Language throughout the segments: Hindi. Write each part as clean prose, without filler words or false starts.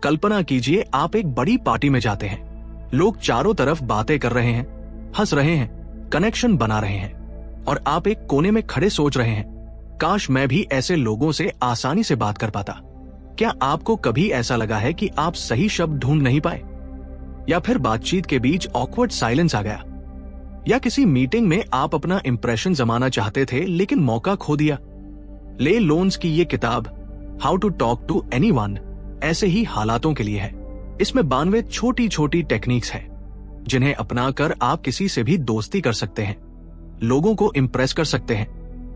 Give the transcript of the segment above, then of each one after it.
कल्पना कीजिए आप एक बड़ी पार्टी में जाते हैं। लोग चारों तरफ बातें कर रहे हैं, हंस रहे हैं, कनेक्शन बना रहे हैं, और आप एक कोने में खड़े सोच रहे हैं, काश मैं भी ऐसे लोगों से आसानी से बात कर पाता। क्या आपको कभी ऐसा लगा है कि आप सही शब्द ढूंढ नहीं पाए, या फिर बातचीत के बीच ऑकवर्ड साइलेंस आ गया, या किसी मीटिंग में आप अपना इंप्रेशन जमाना चाहते थे लेकिन मौका खो दिया? ले लोन्स की ये किताब how to talk to anyone ऐसे ही हालातों के लिए है। इसमें 92 छोटी छोटी टेक्निक्स हैं जिन्हें अपनाकर आप किसी से भी दोस्ती कर सकते हैं, लोगों को इंप्रेस कर सकते हैं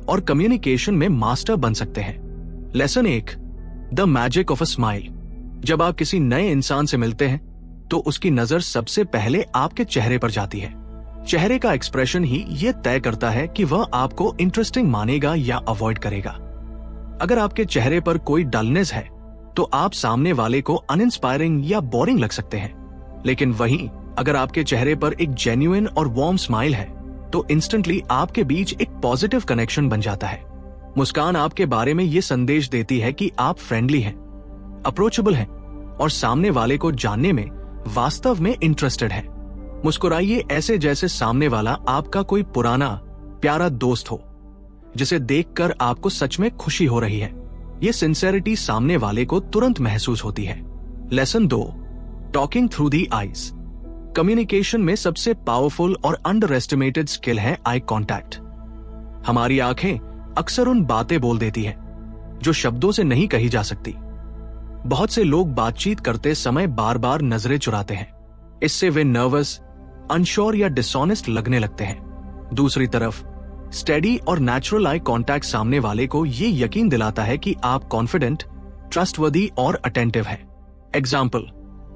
और कम्युनिकेशन में मास्टर बन सकते हैं। Lesson 1, the magic of a smile. जब आप किसी नए इंसान से मिलते हैं तो उसकी नजर सबसे पहले आपके चेहरे पर जाती है। चेहरे का एक्सप्रेशन ही ये तय करता है कि वह आपको इंटरेस्टिंग मानेगा या अवॉइड करेगा। अगर आपके चेहरे पर कोई डलनेस है तो आप सामने वाले को अनइंस्पायरिंग या बोरिंग लग सकते हैं, लेकिन वहीं अगर आपके चेहरे पर एक जेन्युइन और वार्म स्माइल है तो इंस्टेंटली आपके बीच एक पॉजिटिव कनेक्शन बन जाता है। मुस्कान आपके बारे में ये संदेश देती है कि आप फ्रेंडली हैं, अप्रोचेबल हैं और सामने वाले को जानने में वास्तव में इंटरेस्टेड हैं। मुस्कुराइए ऐसे जैसे सामने वाला आपका कोई पुराना प्यारा दोस्त हो जिसे देखकर आपको सच में खुशी हो रही है। ये सिंसेरिटी सामने वाले को तुरंत महसूस होती है। Lesson 2, talking through the eyes. Communication में सबसे पावरफुल और अंडर एस्टिमेटेड स्किल है आई कॉन्टैक्ट। हमारी आंखें अक्सर उन बातें बोल देती हैं जो शब्दों से नहीं कही जा सकती। बहुत से लोग बातचीत करते समय बार बार नजरें चुराते हैं, इससे वे नर्वस, अनश्योर या डिसऑनेस्ट लगने लगते हैं। दूसरी तरफ स्टेडी और नेचुरल आई कांटेक्ट सामने वाले को ये यकीन दिलाता है कि आप कॉन्फिडेंट, ट्रस्टवर्दी और अटेंटिव हैं। एग्जाम्पल,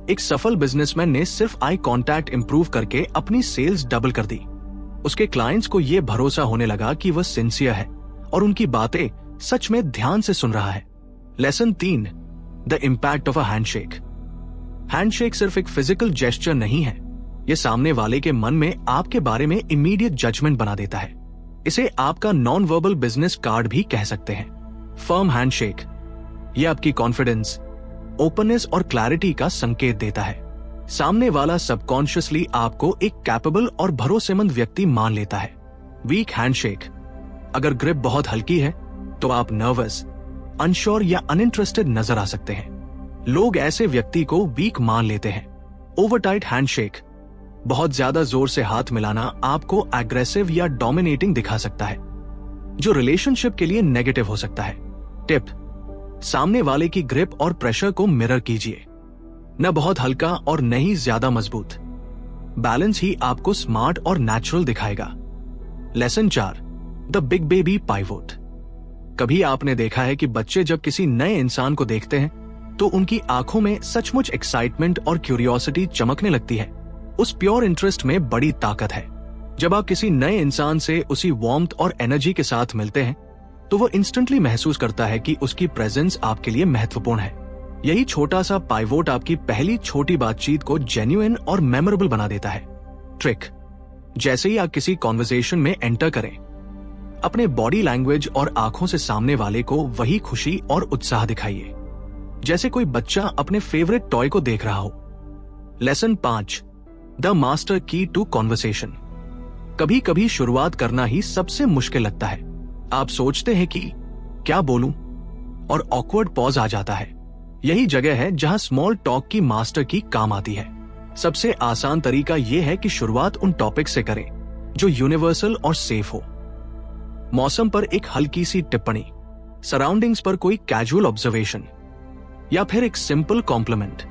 एक सफल बिजनेसमैन ने सिर्फ आई कांटेक्ट इंप्रूव करके अपनी सेल्स डबल कर दी। उसके क्लाइंट्स को यह भरोसा होने लगा कि वह सिंसियर है और उनकी बातें सच में ध्यान से सुन रहा है। Lesson 3, the impact of a handshake. Handshake सिर्फ एक फिजिकल जेस्चर नहीं है, यह सामने वाले के मन में आपके बारे में इमीडिएट जजमेंट बना देता है। इसे आपका नॉन वर्बल बिजनेस कार्ड भी कह सकते हैं। फर्म हैंडशेक, यह आपकी कॉन्फिडेंस, ओपननेस और क्लैरिटी का संकेत देता है। सामने वाला सबकॉन्शियसली आपको एक कैपेबल और भरोसेमंद व्यक्ति मान लेता है। वीक हैंडशेक, अगर ग्रिप बहुत हल्की है तो आप नर्वस, अनश्योर या अनइंटरेस्टेड नजर आ सकते हैं। लोग ऐसे व्यक्ति को वीक मान लेते हैं। ओवरटाइट हैंडशेक, बहुत ज्यादा जोर से हाथ मिलाना आपको एग्रेसिव या डोमिनेटिंग दिखा सकता है, जो रिलेशनशिप के लिए नेगेटिव हो सकता है। टिप, सामने वाले की ग्रिप और प्रेशर को मिरर कीजिए, न बहुत हल्का और न ही ज्यादा मजबूत। बैलेंस ही आपको स्मार्ट और नेचुरल दिखाएगा। Lesson 4, the big baby pivot. कभी आपने देखा है कि बच्चे जब किसी नए इंसान को देखते हैं तो उनकी आंखों में सचमुच एक्साइटमेंट और क्यूरियोसिटी चमकने लगती है। उस प्योर इंटरेस्ट में बड़ी ताकत है। जब आप किसी नए इंसान से उसी वार्मथ और एनर्जी के साथ मिलते हैं तो वो इंस्टेंटली महसूस करता है कि उसकी प्रेजेंस आपके लिए महत्वपूर्ण है। यही छोटा सा पाइवोट आपकी पहली छोटी बातचीत को जेन्युइन और मेमोरेबल बना देता है। ट्रिक, जैसे ही आप किसी कॉन्वर्सेशन में एंटर करें, अपने बॉडी लैंग्वेज और आंखों से सामने वाले को वही खुशी और उत्साह दिखाइए जैसे कोई बच्चा अपने फेवरेट टॉय को देख रहा हो। लेसन 5, द मास्टर की टू कॉन्वर्सेशन। कभी कभी शुरुआत करना ही सबसे मुश्किल लगता है। आप सोचते हैं कि क्या बोलूं और ऑकवर्ड पॉज आ जाता है। यही जगह है जहां स्मॉल टॉक की मास्टर की काम आती है। सबसे आसान तरीका यह है कि शुरुआत उन टॉपिक से करें जो यूनिवर्सल और सेफ हो। मौसम पर एक हल्की सी टिप्पणी, सराउंडिंग्स पर कोई कैजुअल ऑब्जर्वेशन या फिर एक सिंपल कॉम्प्लीमेंट।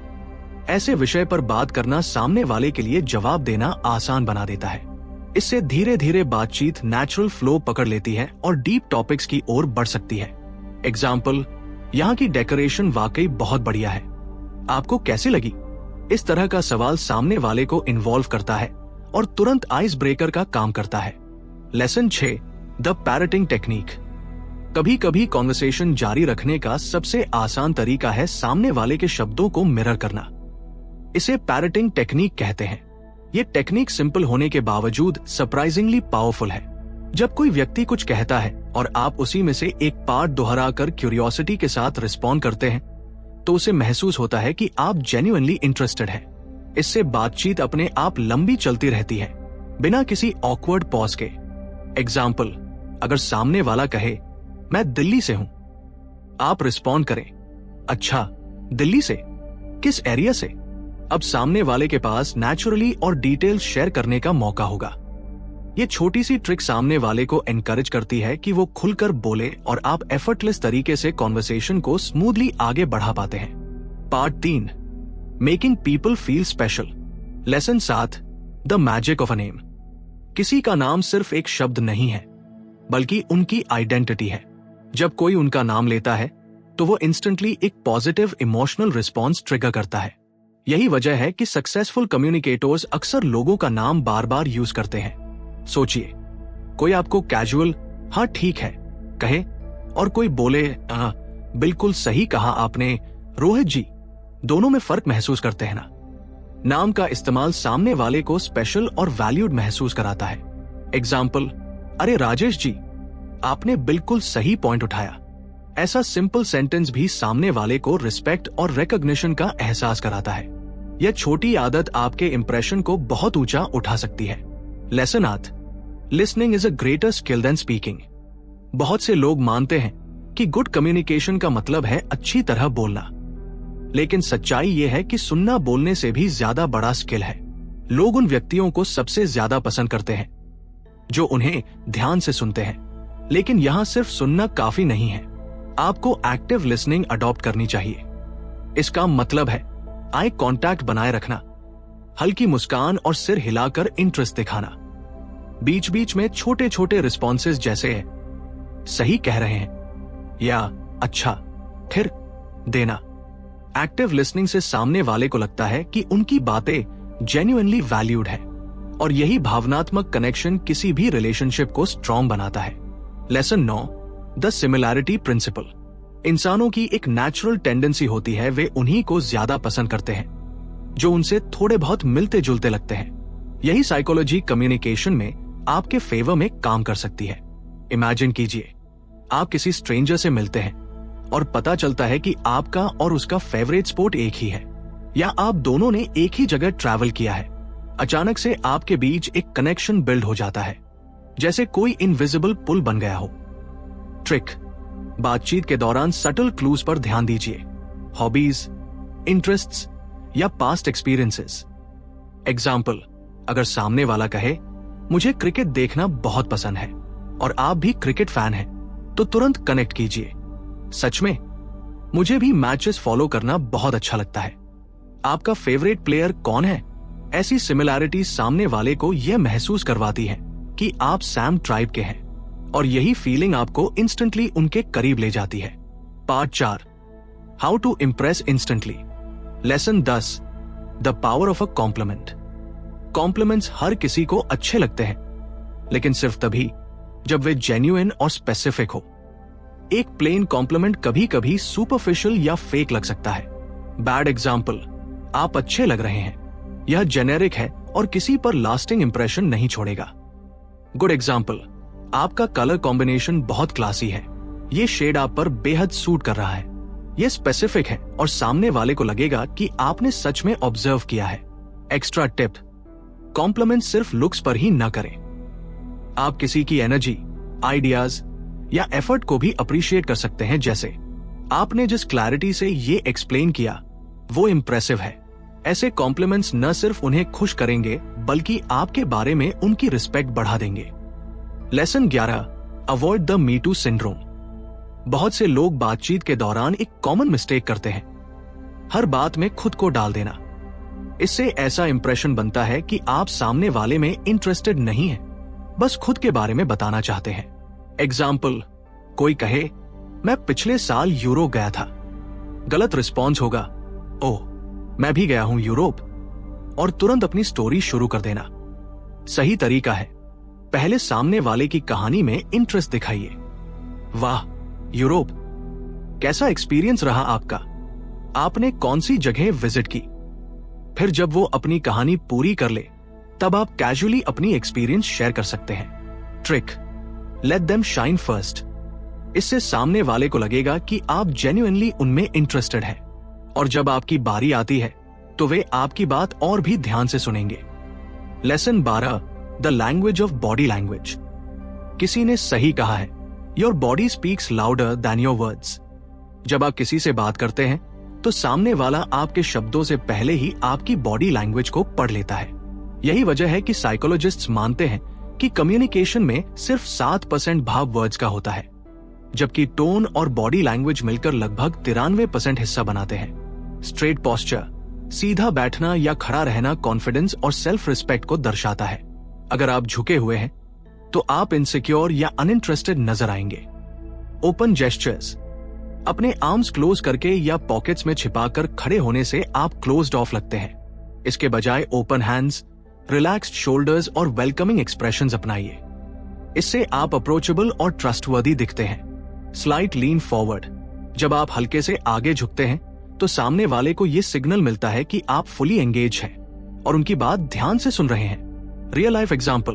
ऐसे विषय पर बात करना सामने वाले के लिए जवाब देना आसान बना देता है। इससे धीरे धीरे बातचीत नेचुरल फ्लो पकड़ लेती है और डीप टॉपिक्स की ओर बढ़ सकती है। एग्जाम्पल, यहाँ की डेकोरेशन वाकई बहुत बढ़िया है, आपको कैसी लगी? इस तरह का सवाल सामने वाले को इन्वॉल्व करता है और तुरंत आइस ब्रेकर का काम करता है। Lesson 6, the parroting technique. कभी कभी कॉन्वर्सेशन जारी रखने का सबसे आसान तरीका है सामने वाले के शब्दों को मिरर करना। इसे पैरटिंग टेक्निक कहते हैं। ये टेक्निक सिंपल होने के बावजूद सरप्राइजिंगली पावरफुल है। जब कोई व्यक्ति कुछ कहता है और आप उसी में से एक पार्ट दोहराकर क्यूरियोसिटी के साथ रिस्पॉन्ड करते हैं तो उसे महसूस होता है कि आप जेन्युइनली इंटरेस्टेड हैं। इससे बातचीत अपने आप लंबी चलती रहती है, बिना किसी ऑकवर्ड पॉज के। एग्जाम्पल, अगर सामने वाला कहे मैं दिल्ली से हूं, आप रिस्पॉन्ड करें, अच्छा दिल्ली से, किस एरिया से? अब सामने वाले के पास नेचुरली और डिटेल शेयर करने का मौका होगा। ये छोटी सी ट्रिक सामने वाले को एनकरेज करती है कि वो खुलकर बोले और आप एफर्टलेस तरीके से कॉन्वर्सेशन को स्मूथली आगे बढ़ा पाते हैं। Part 3, making people feel special. Lesson 7, the magic of a name. किसी का नाम सिर्फ एक शब्द नहीं है, बल्कि उनकी आइडेंटिटी है। जब कोई उनका नाम लेता है तो वो इंस्टेंटली एक पॉजिटिव इमोशनल रिस्पॉन्स ट्रिगर करता है। यही वजह है कि सक्सेसफुल कम्युनिकेटर्स अक्सर लोगों का नाम बार बार यूज करते हैं। सोचिए, कोई आपको कैजुअल हाँ ठीक है कहे और कोई बोले बिल्कुल सही कहा आपने रोहित जी, दोनों में फर्क महसूस करते हैं ना? नाम का इस्तेमाल सामने वाले को स्पेशल और वैल्यूड महसूस कराता है। एग्जाम्पल, अरे राजेश जी, आपने बिल्कुल सही पॉइंट उठाया। ऐसा सिंपल सेंटेंस भी सामने वाले को रिस्पेक्ट और रिकॉग्निशन का एहसास कराता है। यह छोटी आदत आपके इंप्रेशन को बहुत ऊंचा उठा सकती है। Lesson 8, listening is a greater skill than speaking. बहुत से लोग मानते हैं कि गुड कम्युनिकेशन का मतलब है अच्छी तरह बोलना, लेकिन सच्चाई यह है कि सुनना बोलने से भी ज्यादा बड़ा स्किल है। लोग उन व्यक्तियों को सबसे ज्यादा पसंद करते हैं जो उन्हें ध्यान से सुनते हैं। लेकिन यहां सिर्फ सुनना काफी नहीं है, आपको एक्टिव लिसनिंग अडॉप्ट करनी चाहिए। इसका मतलब है आई कांटेक्ट बनाए रखना, हल्की मुस्कान और सिर हिलाकर इंटरेस्ट दिखाना, बीच बीच में छोटे छोटे रिस्पॉन्सेज जैसे सही कह रहे हैं या अच्छा फिर देना। एक्टिव लिसनिंग से सामने वाले को लगता है कि उनकी बातें जेन्युइनली वैल्यूड है, और यही भावनात्मक कनेक्शन किसी भी रिलेशनशिप को स्ट्रॉन्ग बनाता है। Lesson 9, the similarity principle. इंसानों की एक नेचुरल टेंडेंसी होती है, वे उन्हीं को ज्यादा पसंद करते हैं जो उनसे थोड़े बहुत मिलते जुलते लगते हैं। यही साइकोलॉजी कम्युनिकेशन में आपके फेवर में काम कर सकती है। इमेजिन कीजिए, आप किसी स्ट्रेंजर से मिलते हैं और पता चलता है कि आपका और उसका फेवरेट स्पोर्ट एक ही है, या आप दोनों ने एक ही जगह ट्रैवल किया है। अचानक से आपके बीच एक कनेक्शन बिल्ड हो जाता है, जैसे कोई इनविजिबल पुल बन गया हो। ट्रिक, बातचीत के दौरान सटल क्लूज पर ध्यान दीजिए, हॉबीज, इंटरेस्ट्स या पास्ट एक्सपीरियंसेस। एग्जाम्पल, अगर सामने वाला कहे मुझे क्रिकेट देखना बहुत पसंद है और आप भी क्रिकेट फैन हैं, तो तुरंत कनेक्ट कीजिए, सच में मुझे भी मैचेस फॉलो करना बहुत अच्छा लगता है। आपका फेवरेट प्लेयर कौन है? ऐसी सिमिलैरिटी सामने वाले को यह महसूस करवाती है कि आप सैम ट्राइब के हैं, और यही फीलिंग आपको इंस्टेंटली उनके करीब ले जाती है। Part 4, how to impress instantly. Lesson 10, the power of a compliment. Compliments हर किसी को अच्छे लगते हैं, लेकिन सिर्फ तभी जब वे जेन्युइन और स्पेसिफिक हो। एक प्लेन कॉम्प्लीमेंट कभी कभी सुपरफिशियल या फेक लग सकता है। बैड एग्जाम्पल, आप अच्छे लग रहे हैं, यह जेनेरिक है और किसी पर लास्टिंग इंप्रेशन नहीं छोड़ेगा। गुड एग्जाम्पल, आपका कलर कॉम्बिनेशन बहुत क्लासी है, ये शेड आप पर बेहद सूट कर रहा है। यह स्पेसिफिक है और सामने वाले को लगेगा कि आपने सच में ऑब्जर्व किया है। एक्स्ट्रा टिप, कॉम्प्लीमेंट सिर्फ लुक्स पर ही न करें। आप किसी की एनर्जी, आइडियाज या एफर्ट को भी अप्रिशिएट कर सकते हैं। जैसे आपने जिस क्लैरिटी से ये एक्सप्लेन किया वो इंप्रेसिव है। ऐसे कॉम्प्लीमेंट्स न सिर्फ उन्हें खुश करेंगे बल्कि आपके बारे में उनकी रिस्पेक्ट बढ़ा देंगे। Lesson 11, avoid the me too syndrome. बहुत से लोग बातचीत के दौरान एक कॉमन मिस्टेक करते हैं, हर बात में खुद को डाल देना। इससे ऐसा इंप्रेशन बनता है कि आप सामने वाले में इंटरेस्टेड नहीं हैं, बस खुद के बारे में बताना चाहते हैं। एग्जाम्पल, कोई कहे मैं पिछले साल यूरोप गया था। गलत रिस्पॉन्स होगा, ओह मैं भी गया हूं यूरोप, और तुरंत अपनी स्टोरी शुरू कर देना। सही तरीका है, पहले सामने वाले की कहानी में इंटरेस्ट दिखाइए। वाह, यूरोप, कैसा एक्सपीरियंस रहा आपका? आपने कौन सी जगह विजिट की? फिर जब वो अपनी कहानी पूरी कर ले तब आप कैजुअली अपनी एक्सपीरियंस शेयर कर सकते हैं। Trick, let them shine first. इससे सामने वाले को लगेगा कि आप जेन्युइनली उनमें इंटरेस्टेड हैं। और जब आपकी बारी आती है तो वे आपकी बात और भी ध्यान से सुनेंगे। Lesson 12, the language of body language. किसी ने सही कहा है, your body speaks louder than your words. जब आप किसी से बात करते हैं तो सामने वाला आपके शब्दों से पहले ही आपकी बॉडी लैंग्वेज को पढ़ लेता है। यही वजह है कि साइकोलॉजिस्ट्स मानते हैं कि कम्युनिकेशन में सिर्फ 7% भाव वर्ड्स का होता है, जबकि टोन और बॉडी लैंग्वेज मिलकर लगभग 93% हिस्सा बनाते हैं। स्ट्रेट पोस्चर, सीधा बैठना या खड़ा रहना कॉन्फिडेंस और सेल्फ रिस्पेक्ट को दर्शाता है। अगर आप झुके हुए हैं तो आप इनसिक्योर या अनइंटरेस्टेड नजर आएंगे। ओपन जेस्चर्स, अपने आर्म्स क्लोज करके या पॉकेट्स में छिपाकर खड़े होने से आप क्लोज्ड ऑफ लगते हैं। इसके बजाय ओपन हैंड्स, रिलैक्स्ड शोल्डर्स और वेलकमिंग एक्सप्रेशंस अपनाइए। इससे आप अप्रोचेबल और ट्रस्टवर्दी दिखते हैं। स्लाइट लीन फॉरवर्ड, जब आप हल्के से आगे झुकते हैं तो सामने वाले को यह सिग्नल मिलता है कि आप फुली एंगेज हैं और उनकी बात ध्यान से सुन रहे हैं। रियल लाइफ एग्जाम्पल,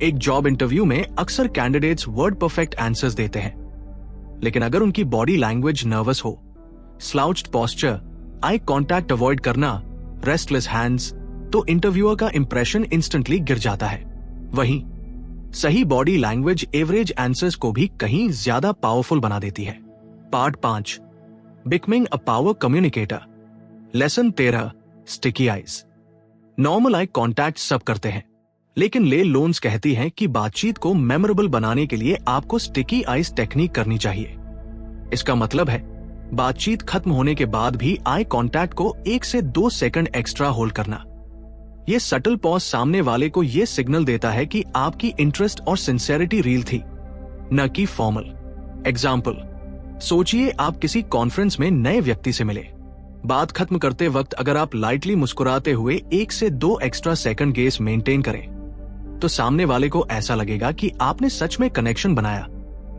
एक जॉब इंटरव्यू में अक्सर कैंडिडेट्स वर्ड परफेक्ट आंसर्स देते हैं, लेकिन अगर उनकी बॉडी लैंग्वेज नर्वस हो, स्लाउच्ड पोस्चर, आई कांटेक्ट अवॉइड करना, रेस्टलेस हैंड्स, तो इंटरव्यूअर का इंप्रेशन इंस्टेंटली गिर जाता है। वहीं सही बॉडी लैंग्वेज एवरेज आंसर्स को भी कहीं ज्यादा पावरफुल बना देती है। Part 5, becoming a power communicator. Lesson 13, sticky eyes. Normal eye contact सब करते हैं, लेकिन ले लोन्स कहती हैं कि बातचीत को मेमोरेबल बनाने के लिए आपको स्टिकी आईज टेक्निक करनी चाहिए। इसका मतलब है बातचीत खत्म होने के बाद भी आई कांटेक्ट को 1 से 2 सेकंड एक्स्ट्रा होल्ड करना। यह सटल पॉज सामने वाले को यह सिग्नल देता है कि आपकी इंटरेस्ट और सिंसेरिटी रियल थी, न कि फॉर्मल। एग्जाम्पल, सोचिए आप किसी कॉन्फ्रेंस में नए व्यक्ति से मिले। बात खत्म करते वक्त अगर आप लाइटली मुस्कुराते हुए 1 से 2 एक्स्ट्रा सेकंड गेस मेंटेन करें तो सामने वाले को ऐसा लगेगा कि आपने सच में कनेक्शन बनाया,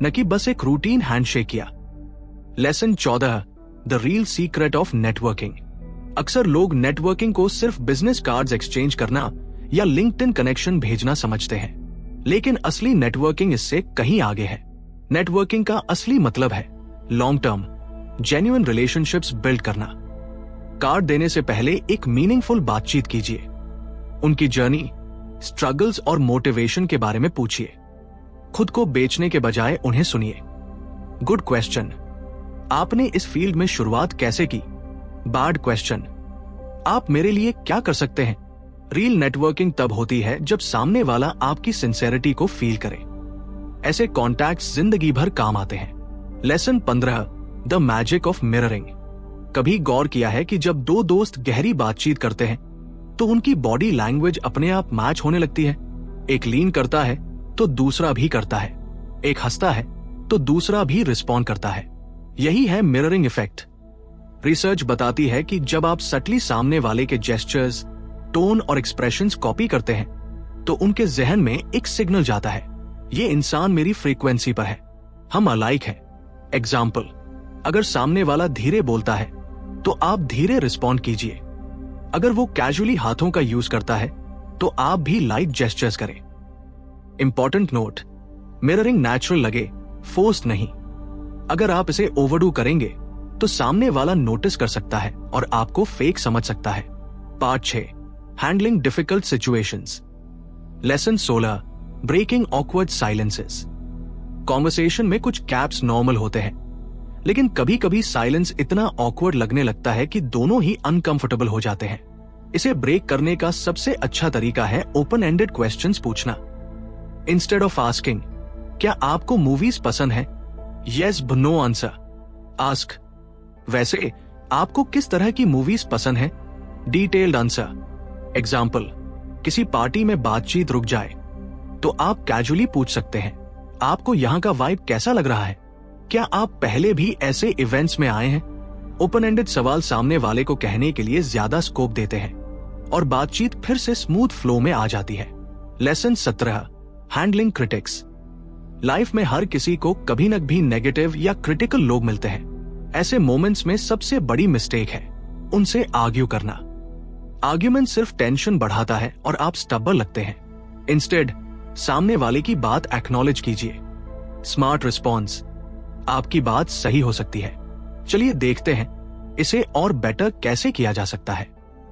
न कि बस एक रूटीन हैंडशेक किया। Lesson 14, the real secret of networking. अक्सर लोग नेटवर्किंग को सिर्फ बिजनेस कार्ड्स एक्सचेंज करना या लिंक्डइन कनेक्शन भेजना समझते हैं, लेकिन असली नेटवर्किंग इससे कहीं आगे है। नेटवर्किंग का असली मतलब है long term genuine relationships build करना। कार्ड देने से पहले एक मीनिंगफुल बातचीत कीजिए। उनकी जर्नी, स्ट्रगल्स और मोटिवेशन के बारे में पूछिए। खुद को बेचने के बजाय उन्हें सुनिए। गुड क्वेश्चन, आपने इस फील्ड में शुरुआत कैसे की? बैड क्वेश्चन, आप मेरे लिए क्या कर सकते हैं? रियल नेटवर्किंग तब होती है जब सामने वाला आपकी सिंसेरिटी को फील करे। ऐसे कॉन्टैक्ट्स जिंदगी भर काम आते हैं। Lesson 15, the magic of mirroring. कभी गौर किया है कि जब 2 दोस्त गहरी बातचीत करते हैं तो उनकी बॉडी लैंग्वेज अपने आप मैच होने लगती है। एक लीन करता है तो दूसरा भी करता है, एक हंसता है तो दूसरा भी रिस्पॉन्ड करता है। यही है मिररिंग इफेक्ट। रिसर्च बताती है कि जब आप सटली सामने वाले के जेस्चर्स, टोन और एक्सप्रेशंस कॉपी करते हैं तो उनके जहन में एक सिग्नल जाता है, ये इंसान मेरी फ्रीक्वेंसी पर है, हम अलाइक हैं। एग्जाम्पल, अगर सामने वाला धीरे बोलता है तो आप धीरे रिस्पॉन्ड कीजिए। अगर वो कैजुअली हाथों का यूज करता है तो आप भी लाइट जेस्चर्स करें। इंपॉर्टेंट नोट, मिररिंग नेचुरल लगे, फोर्स्ड नहीं। अगर आप इसे ओवरडू करेंगे तो सामने वाला नोटिस कर सकता है और आपको फेक समझ सकता है। Part 6, handling difficult situations. Lesson 16, breaking awkward silences. Conversation में कुछ गैप्स नॉर्मल होते हैं, लेकिन कभी कभी साइलेंस इतना ऑकवर्ड लगने लगता है कि दोनों ही अनकंफर्टेबल हो जाते हैं। इसे ब्रेक करने का सबसे अच्छा तरीका है ओपन एंडेड क्वेश्चंस पूछना। इंस्टेड ऑफ आस्किंग, क्या आपको मूवीज पसंद है? यस नो आंसर, आस्क, वैसे आपको किस तरह की मूवीज पसंद है? Detailed answer. एग्जाम्पल, किसी पार्टी में बातचीत रुक जाए तो आप कैजुअली पूछ सकते हैं, आपको यहाँ का वाइब कैसा लग रहा है? क्या आप पहले भी ऐसे इवेंट्स में आए हैं? ओपन एंडेड सवाल सामने वाले को कहने के लिए ज्यादा स्कोप देते हैं और बातचीत फिर से स्मूथ फ्लो में आ जाती है। Lesson 17, handling critics. लाइफ में हर किसी को कभी न कभी नेगेटिव या क्रिटिकल लोग मिलते हैं। ऐसे मोमेंट्स में सबसे बड़ी मिस्टेक है उनसे आर्ग्यू करना। आर्ग्यूमेंट सिर्फ टेंशन बढ़ाता है और आप स्टबल लगते हैं। इंस्टेड सामने वाले की बात एक्नॉलेज कीजिए। स्मार्ट रिस्पॉन्स, आपकी बात सही हो सकती है। चलिए देखते हैं इसे और बेटर कैसे किया जा सकता है।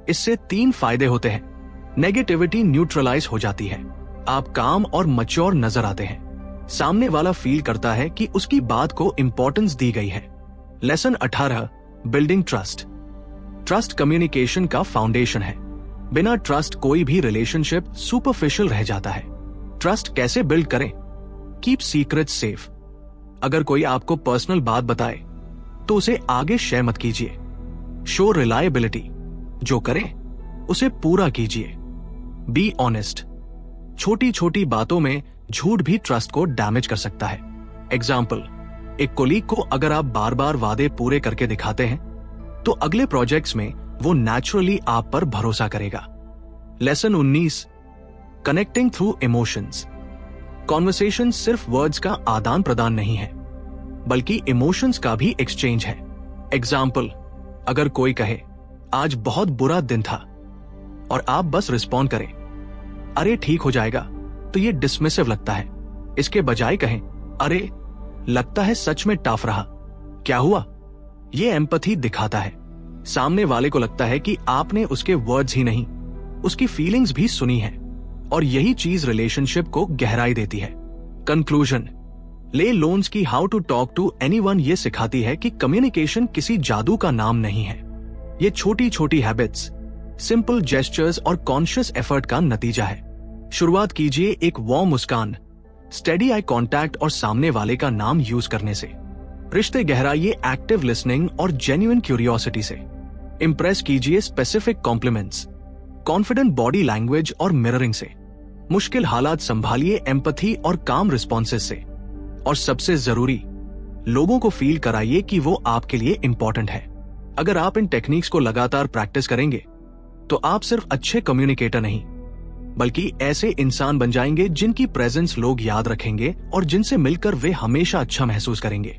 इससे 3 फायदे होते हैं। नेगेटिविटी न्यूट्रलाइज हो जाती है, आप काम और मैच्योर नजर आते हैं, सामने वाला फील करता है कि उसकी बात को इंपॉर्टेंस दी गई है। Lesson 18, building trust. Trust communication का फाउंडेशन है। बिना ट्रस्ट कोई भी रिलेशनशिप सुपरफिशियल रह जाता है। ट्रस्ट कैसे बिल्ड करें? Keep secrets safe. अगर कोई आपको पर्सनल बात बताए तो उसे आगे शेयर मत कीजिए। शो रिलायबिलिटी, जो करें उसे पूरा कीजिए। बी ऑनेस्ट, छोटी छोटी बातों में झूठ भी ट्रस्ट को डैमेज कर सकता है। एग्जाम्पल, एक कोलीग को अगर आप बार बार वादे पूरे करके दिखाते हैं तो अगले प्रोजेक्ट्स में वो नेचुरली आप पर भरोसा करेगा। Lesson 19, connecting through emotions. Conversation सिर्फ वर्ड्स का आदान प्रदान नहीं है, बल्कि इमोशंस का भी एक्सचेंज है। एग्जाम्पल, अगर कोई कहे आज बहुत बुरा दिन था और आप बस रिस्पॉन्ड करें अरे ठीक हो जाएगा, तो ये डिसमिसिव लगता है। इसके बजाय कहें अरे लगता है सच में टफ रहा, क्या हुआ? ये एम्पैथी दिखाता है। सामने वाले को लगता है कि आपने उसके वर्ड्स ही नहीं, उसकी फीलिंग्स भी सुनी है, और यही चीज रिलेशनशिप को गहराई देती है। कंक्लूजन, ले लोन्स की how to talk to anyone ये सिखाती है कि कम्युनिकेशन किसी जादू का नाम नहीं है। ये छोटी छोटी हैबिट्स, सिंपल जेस्चर्स और कॉन्शियस एफर्ट का नतीजा है। शुरुआत कीजिए एक वार्म मुस्कान, स्टेडी आई कांटेक्ट और सामने वाले का नाम यूज करने से। रिश्ते गहराइए एक्टिव लिसनिंग और जेन्युइन क्यूरियोसिटी से। इंप्रेस कीजिए specific compliments, confident body language और मिररिंग से। मुश्किल हालात संभालिए एम्पैथी और काम रिस्पॉन्सेस से। और सबसे जरूरी, लोगों को फील कराइए कि वो आपके लिए इंपॉर्टेंट है। अगर आप इन टेक्निक्स को लगातार प्रैक्टिस करेंगे तो आप सिर्फ अच्छे कम्युनिकेटर नहीं, बल्कि ऐसे इंसान बन जाएंगे जिनकी प्रेजेंस लोग याद रखेंगे और जिनसे मिलकर वे हमेशा अच्छा महसूस करेंगे।